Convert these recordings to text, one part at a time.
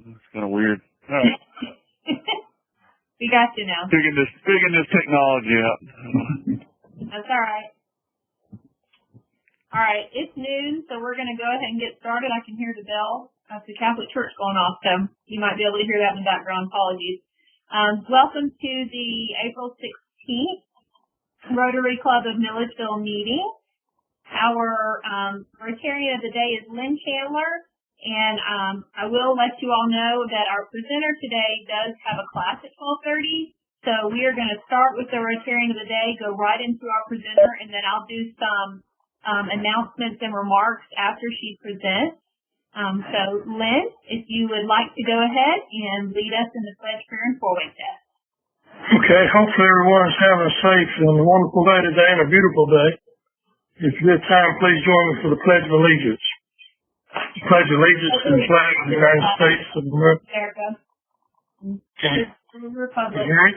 It's kind of weird. All right. We got you now. Figuring this technology out. That's all right. All right, it's noon, so we're going to go ahead and get started. I can hear the bell. That's the Catholic Church going off, so you might be able to hear that in the background. Apologies. Welcome to the April 16th Rotary Club of Milledgeville meeting. Our Rotarian of the day is Lynn Chandler, and I will let you all know that our presenter today does have a class at 12:30. So we are going to start with the Rotarian of the day, go right into our presenter, and then I'll do some announcements and remarks after she presents. So Lynn, if you would like to go ahead and lead us in the pledge, prayer, and four-way test. Okay, hopefully everyone's having a safe and wonderful day today and a beautiful day. If you have time, please join me for the Pledge of Allegiance. I pledge allegiance to the flag of the United States of America. Can you hear me?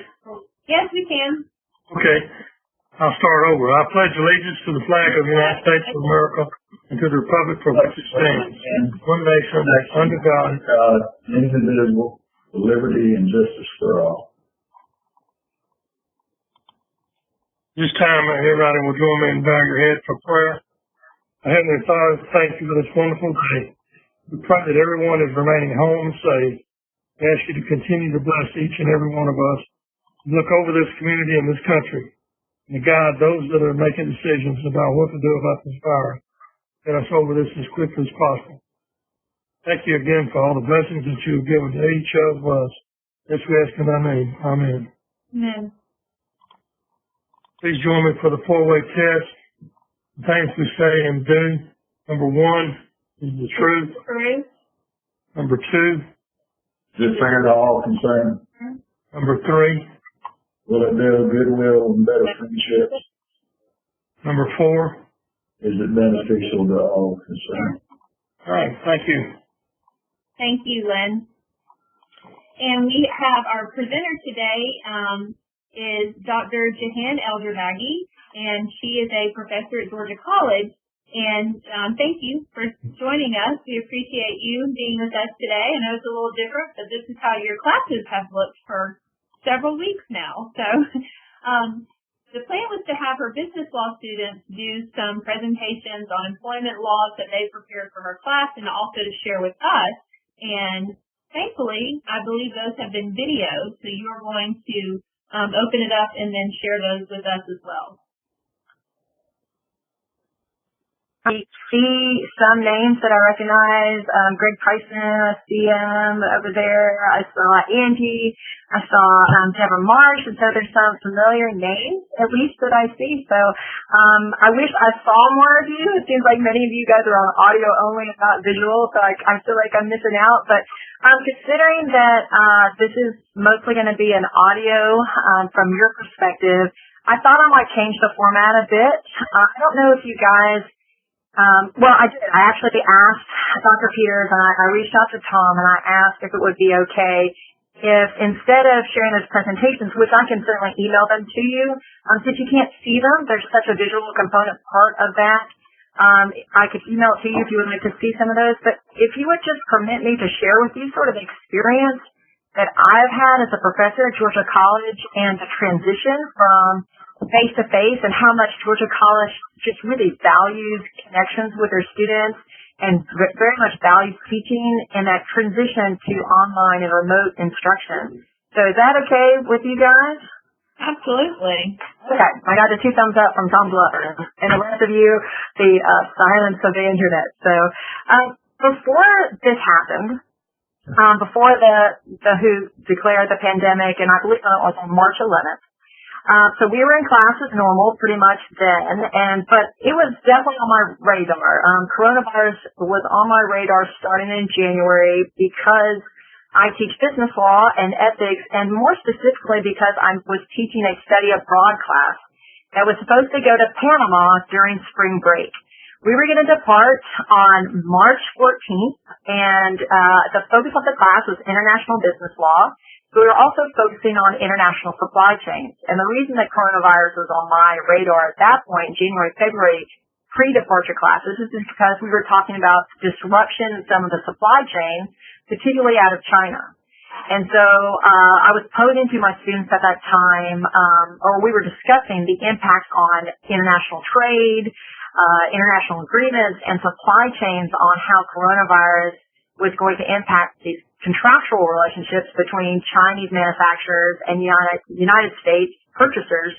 Yes, we can. Okay, I'll start over. I pledge allegiance to the flag of the United States of America and to the republic for which it stands, one nation, under God, indivisible, with liberty and justice for all. This time, everybody will join me and bow your head for prayer. Heavenly Father, thank you for this wonderful day. We pray that everyone is remaining home safe. We ask you to continue to bless each and every one of us. Look over this community and this country and guide those that are making decisions about what to do about this virus. Get us over this as quickly as possible. Thank you again for all the blessings that you have given to each of us. This we ask in thy name. Amen. Amen. Please join me for the four-way test. The things we say and do. Number 1 is the truth. Truth. Number 2. Is it fair to all concerned? Number 3. Will it build goodwill and better friendships? Number 4. Is it beneficial to all concerned? All right. Thank you. Thank you, Lynn. And we have our presenter today is Dr. Jehan Eljourbagy, and she is a professor at Georgia College. And thank you for joining us. We appreciate you being with us today. I know it's a little different, but this is how your classes have looked for several weeks now. So the plan was to have her business law students do some presentations on employment laws that they prepared for her class and also to share with us. And thankfully, I believe those have been videoed, so you're going to open it up and then share those with us as well. I see some names that I recognize. Greg Tyson, I see him over there. I saw Angie. I saw Deborah Marsh, and so there's some familiar names, at least, that I see. So I wish I saw more of you. It seems like many of you guys are on audio only and not visual, so I feel like I'm missing out. But considering that this is mostly going to be an audio from your perspective, I thought I might change the format a bit. I don't know if you guys... well, I did. I actually asked Dr. Peters, and I reached out to Tom, and I asked if it would be okay if instead of sharing those presentations, which I can certainly email them to you, since you can't see them, there's such a visual component part of that. I could email it to you if you would like to see some of those, but if you would just permit me to share with you sort of the experience that I've had as a professor at Georgia College and the transition from face-to-face and how much Georgia College just really values connections with their students and very much values teaching and that transition to online and remote instruction. So is that okay with you guys? Absolutely. Okay. I got the 2 thumbs up from Tom Glover and the rest of you, the silence of the internet. So before this happened, before the WHO declared the pandemic, and I believe it was on March 11th, so we were in class as normal pretty much then, but it was definitely on my radar. Coronavirus was on my radar starting in January because I teach business law and ethics, and more specifically because I was teaching a study abroad class that was supposed to go to Panama during spring break. We were going to depart on March 14th, and the focus of the class was international business law. We were also focusing on international supply chains. And the reason that coronavirus was on my radar at that point, January, February, pre-departure classes. This is because we were talking about disruption in some of the supply chain, particularly out of China. And so I was posing to my students at that time, or we were discussing the impact on international trade, international agreements, and supply chains on how coronavirus was going to impact these contractual relationships between Chinese manufacturers and United States purchasers.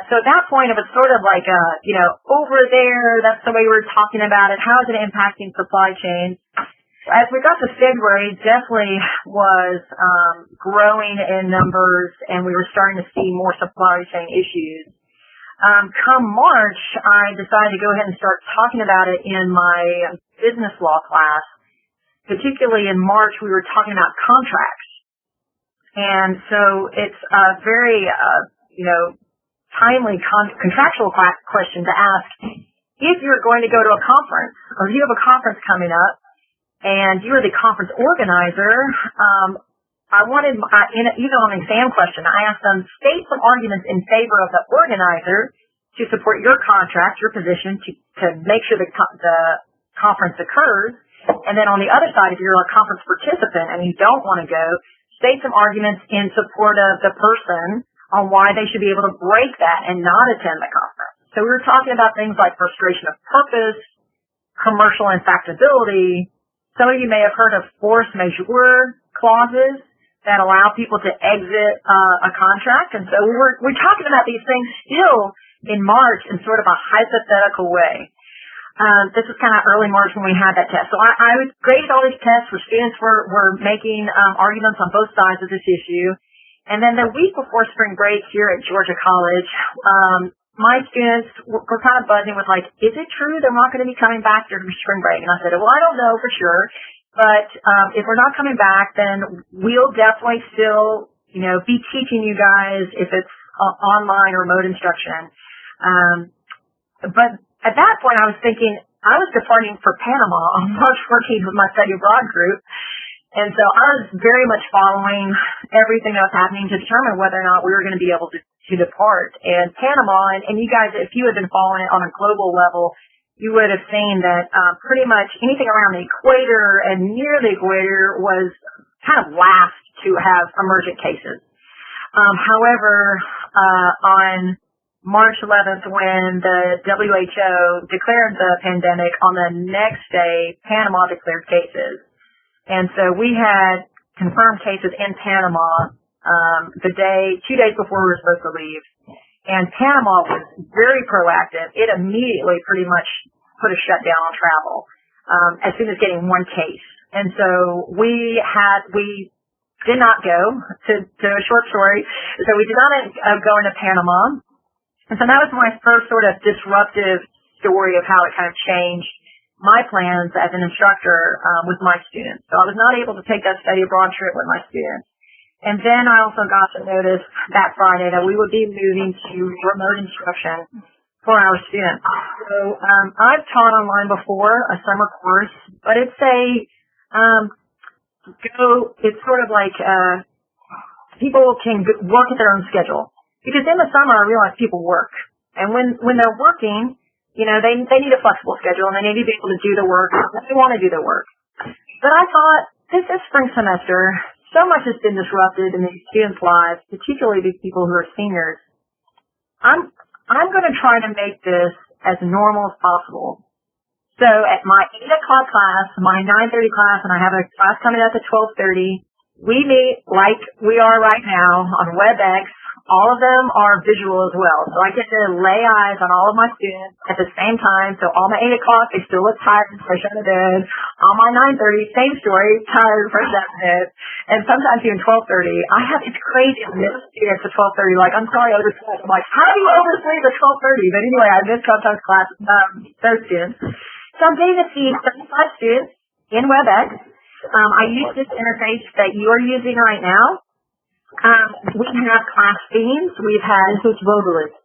So at that point, it was sort of like, over there, that's the way we were talking about it. How is it impacting supply chains? As we got to February, it definitely was growing in numbers, and we were starting to see more supply chain issues. Come March, I decided to go ahead and start talking about it in my business law class. Particularly in March, we were talking about contracts. And so it's a very, timely contractual question to ask. If you're going to go to a conference, or you have a conference coming up, and you are the conference organizer, I wanted, even on an exam question, I asked them, state some arguments in favor of the organizer to support your contract, your position, to make sure the conference occurs. And then on the other side, if you're a conference participant and you don't want to go, state some arguments in support of the person on why they should be able to break that and not attend the conference. So we were talking about things like frustration of purpose, commercial infactability. Some of you may have heard of force majeure clauses that allow people to exit a contract. And so we're talking about these things still in March in sort of a hypothetical way. This was kind of early March when we had that test. So I graded all these tests where students were making arguments on both sides of this issue. And then the week before spring break here at Georgia College, my students were kind of buzzing with like, is it true they're not going to be coming back during spring break? And I said, well, I don't know for sure. But if we're not coming back, then we'll definitely still, be teaching you guys if it's online or remote instruction. But at that point, I was thinking, I was departing for Panama on March 14th with my study abroad group. And so I was very much following everything that was happening to determine whether or not we were going to be able to depart. And Panama, and you guys, if you had been following it on a global level, you would have seen that pretty much anything around the equator and near the equator was kind of last to have emergent cases. However, on March 11th, when the WHO declared the pandemic, on the next day, Panama declared cases. And so we had confirmed cases in Panama 2 days before we were supposed to leave. And Panama was very proactive. It immediately pretty much put a shutdown on travel as soon as getting one case. And so we did not go, to a short story, so we did not go into Panama. And so that was my first sort of disruptive story of how it kind of changed my plans as an instructor with my students. So I was not able to take that study abroad trip with my students. And then I also got to notice that Friday that we would be moving to remote instruction for our students. So I've taught online before, a summer course, but it's it's sort of like people can work at their own schedule. Because in the summer, I realize people work. And when they're working, they need a flexible schedule, and they need to be able to do the work. They want to do the work. But I thought, this is spring semester. So much has been disrupted in these students' lives, particularly these people who are seniors. I'm going to try to make this as normal as possible. So at my 8 o'clock class, my 9:30 class, and I have a class coming up at 12:30, we meet like we are right now on WebEx. All of them are visual as well. So I get to lay eyes on all of my students at the same time. So all my 8 o'clock, they still look tired and fresh out of bed. On my 9:30, same story, tired, fresh out of bed. And sometimes even 12:30. It's crazy. I miss students at 12:30. Like, I'm sorry, I overslept. I'm like, how do you oversleep at 12:30? But anyway, I miss sometimes class, those students. So I'm getting to see 35 students in WebEx. I use this interface that you are using right now. We have class themes. We've had Rotary.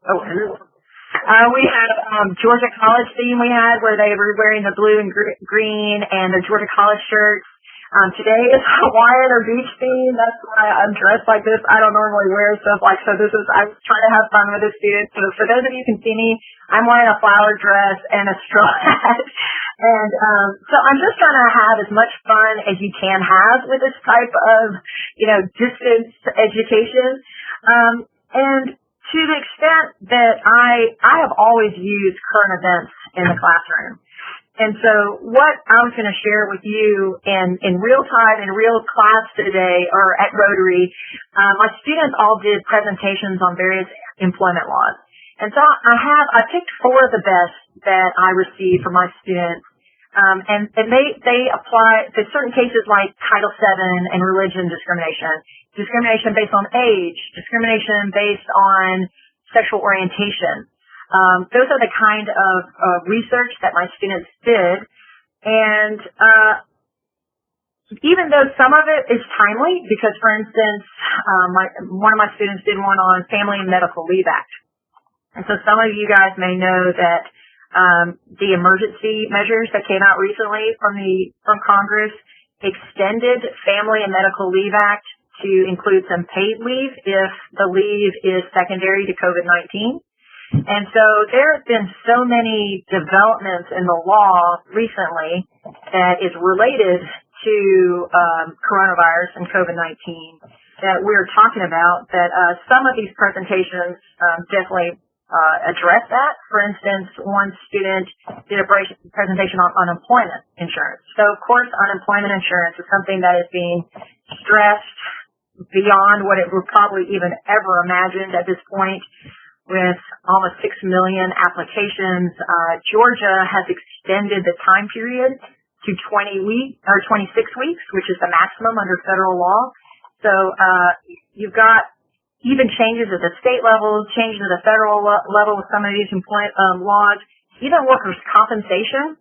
We have Georgia College theme we had where they were wearing the blue and green and the Georgia College shirts. Today is Hawaiian or beach theme. That's why I'm dressed like this. I don't normally wear stuff like so. I was trying to have fun with the students. So for those of you who can see me, I'm wearing a flower dress and a straw hat. And so I'm just trying to have as much fun as you can have with this type of, distance education. And to the extent that I have always used current events in the classroom. And so what I was going to share with you in real time, in real class today, or at Rotary, my students all did presentations on various employment laws. And so I picked 4 of the best that I received from my students. And they apply to certain cases like Title VII and religion discrimination based on age, discrimination based on sexual orientation. Those are the kind of research that my students did. And even though some of it is timely, because, for instance, one of my students did one on Family and Medical Leave Act. And so some of you guys may know that the emergency measures that came out recently from Congress extended Family and Medical Leave Act to include some paid leave if the leave is secondary to COVID-19. And so there have been so many developments in the law recently that is related to coronavirus and COVID-19 that we're talking about that some of these presentations definitely address that. For instance, one student did a presentation on unemployment insurance. So, of course, unemployment insurance is something that is being stressed beyond what it would probably even ever imagined at this point. With almost 6 million applications, Georgia has extended the time period to 26 weeks, which is the maximum under federal law. So you've got even changes at the state level, changes at the federal level with some of these employment laws, even workers' compensation.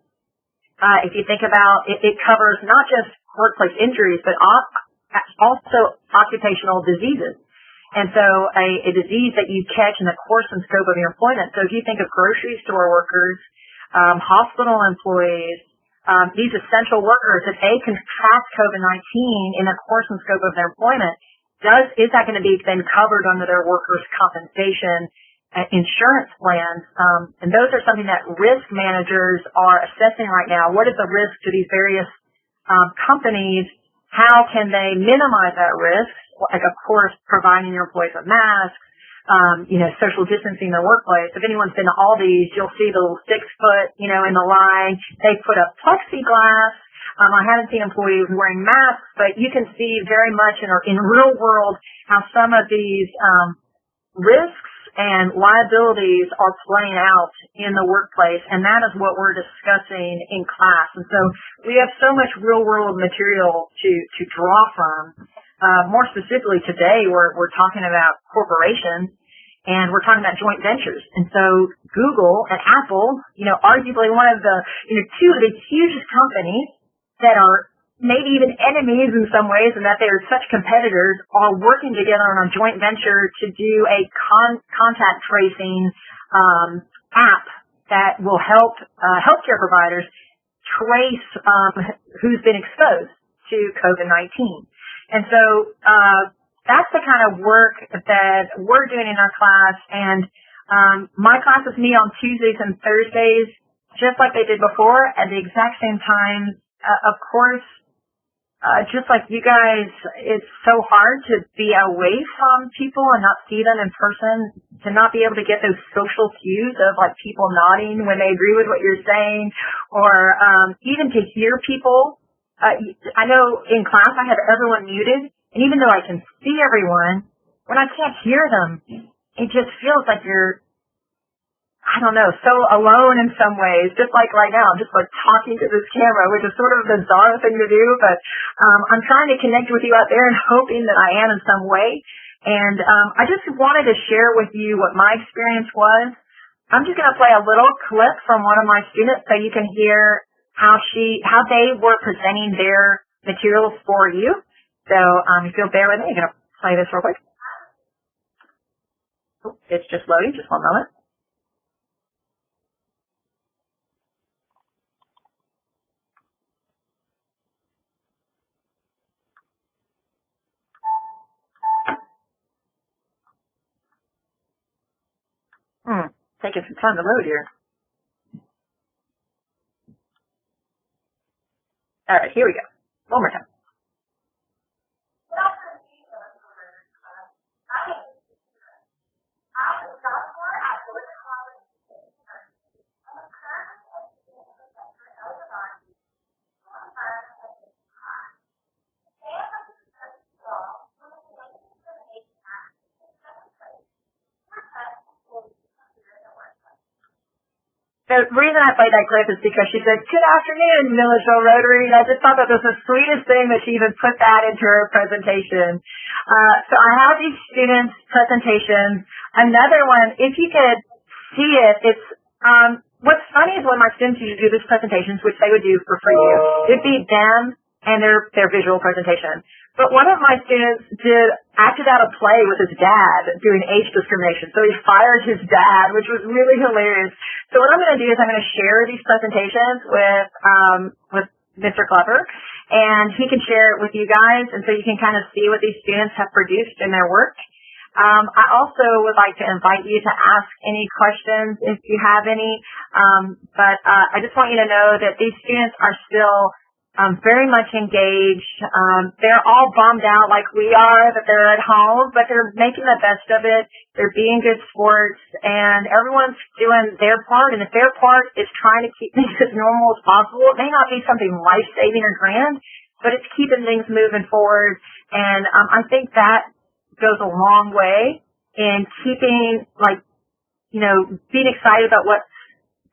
If you think about it, it covers not just workplace injuries, but also occupational diseases. And so a disease that you catch in the course and scope of your employment. So if you think of grocery store workers, hospital employees, these essential workers, if they contract COVID-19 in the course and scope of their employment, is that going to be then covered under their workers' compensation insurance plans? And those are something that risk managers are assessing right now. What is the risk to these various companies? How can they minimize that risk? Like, of course, providing your employees with masks, social distancing in the workplace. If anyone's been to Aldi's, you'll see the little 6 foot, in the line. They put up plexiglass. I haven't seen employees wearing masks, but you can see very much in real world how some of these risks and liabilities are playing out in the workplace, and that is what we're discussing in class. And so we have so much real world material to draw from. More specifically today, we're talking about corporations, and we're talking about joint ventures. And so Google and Apple, arguably one of the, 2 of the hugest companies that are maybe even enemies in some ways, and that they are such competitors, are working together on a joint venture to do a contact tracing app that will help healthcare providers trace who's been exposed to COVID-19. And so that's the kind of work that we're doing in our class. And my classes meet on Tuesdays and Thursdays, just like they did before, at the exact same time. Of course, just like you guys, it's so hard to be away from people and not see them in person, to not be able to get those social cues of like people nodding when they agree with what you're saying, or even to hear people. I know in class I have everyone muted, and even though I can see everyone, when I can't hear them, it just feels like you're, so alone in some ways, just like right now, I'm just like talking to this camera, which is sort of a bizarre thing to do, but I'm trying to connect with you out there and hoping that I am in some way. And I just wanted to share with you what my experience was. I'm just going to play a little clip from one of my students so you can hear how they were presenting their materials for you. So if you'll bear with me, I'm going to play this real quick. Oh, it's just loading, just one moment. taking some time to load here. All right, here we go. One more time. The reason I played that clip is because she said, "Good afternoon, Milledgeville Rotary," and I just thought that was the sweetest thing that she even put that into her presentation. So I have these students' presentations. Another one, if you could see it, it's what's funny is when my students used to do these presentations, which they would do for free, it'd be them and their visual presentation. But one of my students acted out a play with his dad doing age discrimination. So he fired his dad, which was really hilarious. So what I'm going to do is I'm going to share these presentations with Mr. Clever, and he can share it with you guys, and so you can kind of see what these students have produced in their work. I also would like to invite you to ask any questions if you have any, but I just want you to know that these students are still very much engaged. They're all bummed out like we are that they're at home, but they're making the best of it. They're being good sports, and everyone's doing their part. And if their part is trying to keep things as normal as possible, it may not be something life-saving or grand, but it's keeping things moving forward. And I think that goes a long way in keeping, being excited about what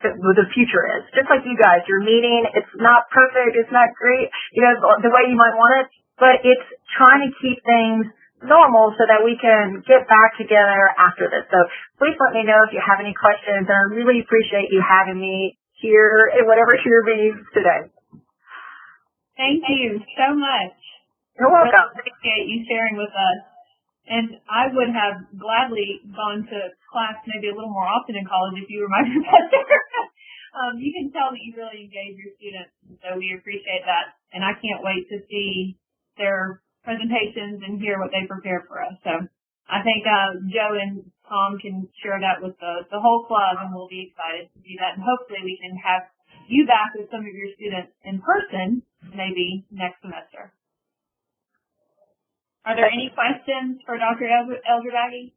the future is. Just like you guys, your meeting, it's not perfect, it's not great, the way you might want it, but it's trying to keep things normal so that we can get back together after this. So please let me know if you have any questions, and I really appreciate you having me here in whatever here means today. Thank you so much. You're welcome. Really appreciate you sharing with us. And I would have gladly gone to class maybe a little more often in college if you were my professor. You can tell that you really engage your students, so we appreciate that. And I can't wait to see their presentations and hear what they prepare for us. So I think Joe and Tom can share that with the whole club, and we'll be excited to do that. And hopefully we can have you back with some of your students in person maybe next semester. Are there any questions for Dr. Eljourbagy?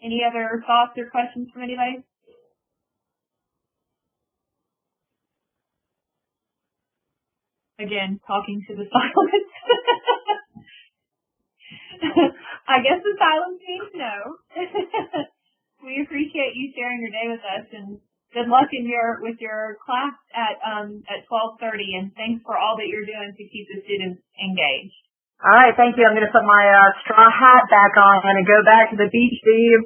Any other thoughts or questions from anybody? Again, talking to the silence. I guess the silence means no. We appreciate you sharing your day with us, and good luck with your class at 12:30, and thanks for all that you're doing to keep the students engaged. All right, thank you. I'm going to put my straw hat back on and go back to the beach theme.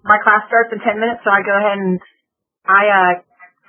My class starts in 10 minutes, so I go ahead and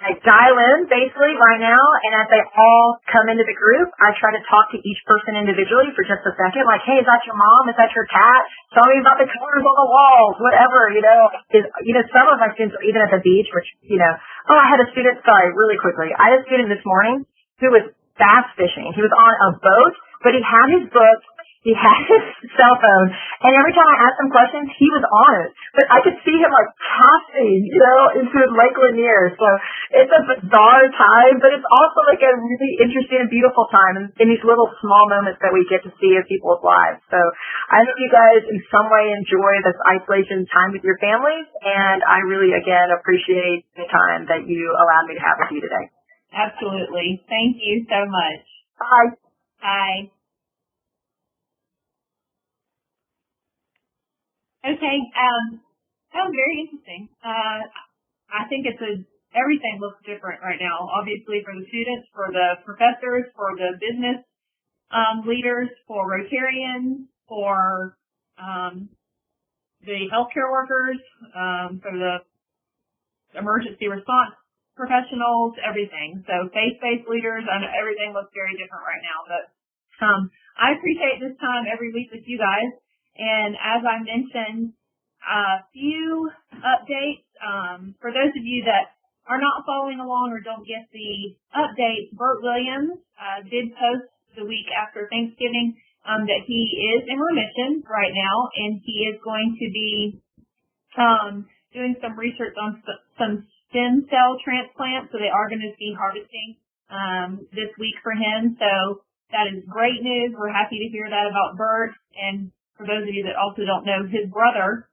I dial in basically right now, and as they all come into the group, I try to talk to each person individually for just a second, like, hey, is that your mom? Is that your cat? Tell me about the colors on the walls, whatever, some of my students are even at the beach, which, I had a student, really quickly. I had a student this morning who was bass fishing. He was on a boat, but he had his book, he had his cell phone, and every time I asked him questions, he was on it. But I could see him casting, into Lake Lanier. So it's a bizarre time, but it's also a really interesting and beautiful time in these little small moments that we get to see of people's lives. So I hope you guys in some way enjoy this isolation time with your families, and I really, again, appreciate the time that you allowed me to have with you today. Absolutely. Thank you so much. Bye. Bye. Okay, that was very interesting. I think everything looks different right now, obviously for the students, for the professors, for the business leaders, for Rotarians, for the healthcare workers, for the emergency response professionals, everything. So faith-based leaders, and everything looks very different right now. But I appreciate this time every week with you guys. And as I mentioned, a few updates. For those of you that are not following along or don't get the update, Bert Williams did post the week after Thanksgiving that he is in remission right now, and he is going to be doing some research on some stem cell transplants, so they are going to be harvesting this week for him. So that is great news. We're happy to hear that about Bert. And for those of you that also don't know, his brother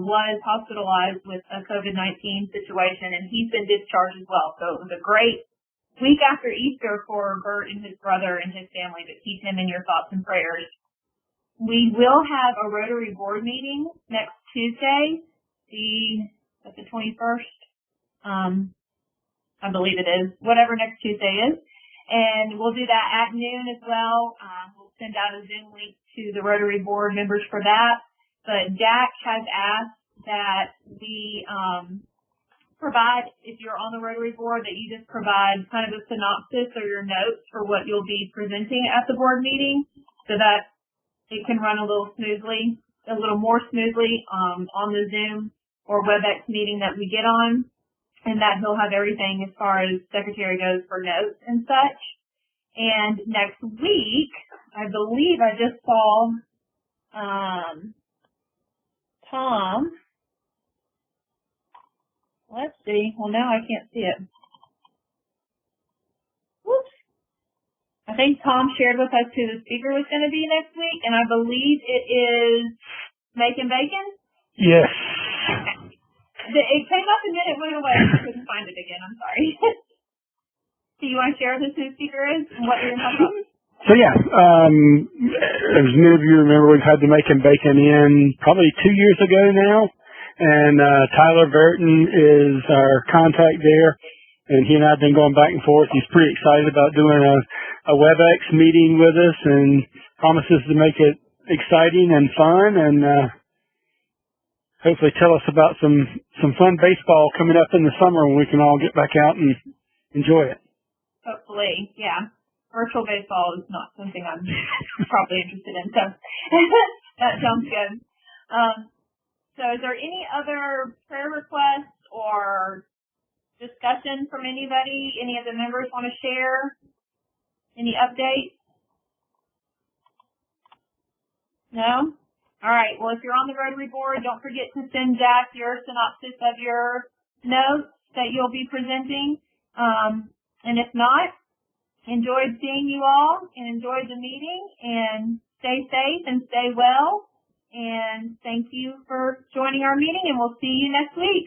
was hospitalized with a COVID-19 situation, and he's been discharged as well. So it was a great week after Easter for Bert and his brother and his family, but keep him in your thoughts and prayers. We will have a Rotary board meeting next Tuesday, the 21st. I believe it is, whatever next Tuesday is. And we'll do that at noon as well. We'll send out a Zoom link to the Rotary board members for that. But Jack has asked that we provide, if you're on the Rotary board, that you just provide kind of a synopsis or your notes for what you'll be presenting at the board meeting, so that it can run a little more smoothly on the Zoom or WebEx meeting that we get on, and that he'll have everything as far as secretary goes for notes and such. And next week, I believe I just saw Tom. Let's see. Well, now I can't see it. Whoops. I think Tom shared with us who the speaker was going to be next week, and I believe it is Making Bacon? Yes. It came up and then it went away. I couldn't find it again. I'm sorry. Do you want to share with us who the speaker is and what you're going to talk about? So yeah, as many of you remember, we've had the Making Bacon in probably 2 years ago now, and Tyler Burton is our contact there, and he and I have been going back and forth. He's pretty excited about doing a WebEx meeting with us, and promises to make it exciting and fun, and hopefully tell us about some fun baseball coming up in the summer when we can all get back out and enjoy it. Hopefully, yeah. Virtual baseball is not something I'm probably interested in, so that sounds good. So is there any other prayer requests or discussion from anybody? Any of the members want to share? Any updates? No? All right. Well, if you're on the Rotary board, don't forget to send Jack your synopsis of your notes that you'll be presenting. And if not, enjoyed seeing you all and enjoyed the meeting, and stay safe and stay well. And thank you for joining our meeting, and we'll see you next week.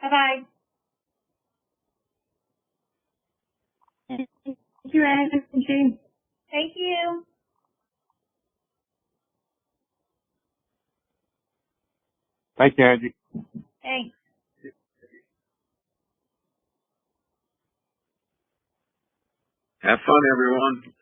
Bye-bye. Thank you, Anne. Thank you. Thank you, Angie. Thanks. Have fun, everyone.